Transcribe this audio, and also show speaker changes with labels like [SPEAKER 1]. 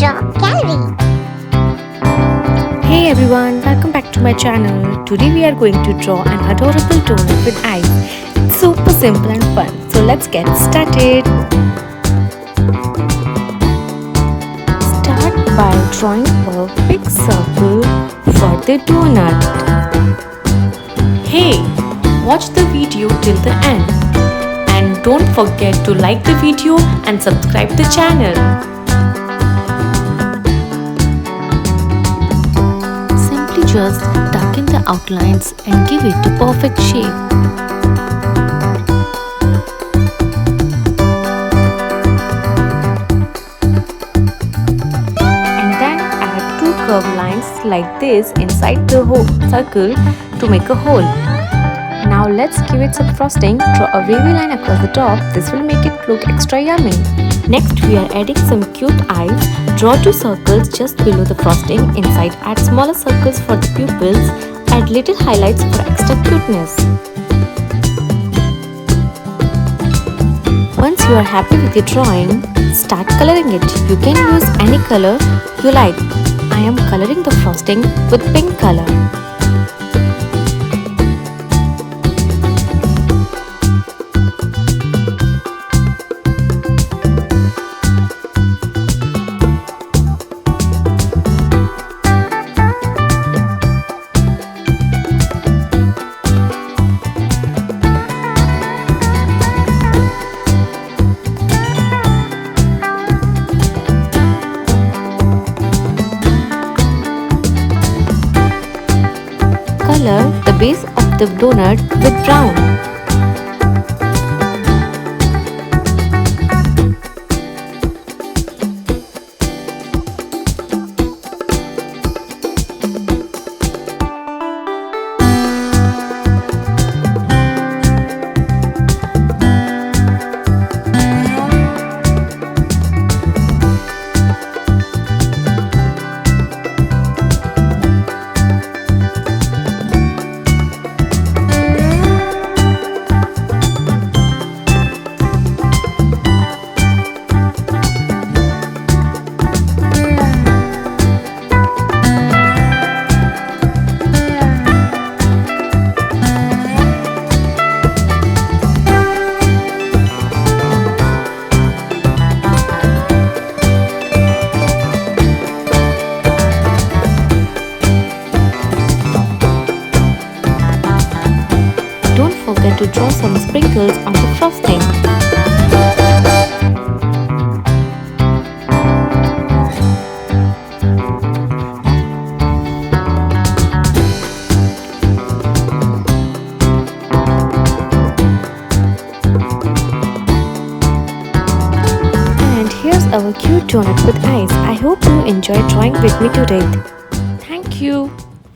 [SPEAKER 1] Draw Gallery.
[SPEAKER 2] Hey everyone, welcome back to my channel. Today we are going to draw an adorable donut with eyes. It's super simple and fun, so let's get started. Start by drawing a big circle for the donut. Hey, watch the video till the end. And don't forget to like the video and subscribe the channel. Simply just darken the outlines and give it a perfect shape. And then add two curved lines like this inside the circle to make a hole. Now let's give it some frosting. Draw a wavy line across the top. This will make it look extra yummy. Next we are adding some cute eyes. Draw two circles just below the frosting. Inside add smaller circles for the pupils. Add little highlights for extra cuteness. Once you are happy with your drawing, start coloring it. You can use any color you like. I am coloring the frosting with pink color. Color the base of the donut with brown. Don't forget to draw some sprinkles on the frosting. And here's our cute donut with eyes. I hope you enjoyed drawing with me today. Thank you.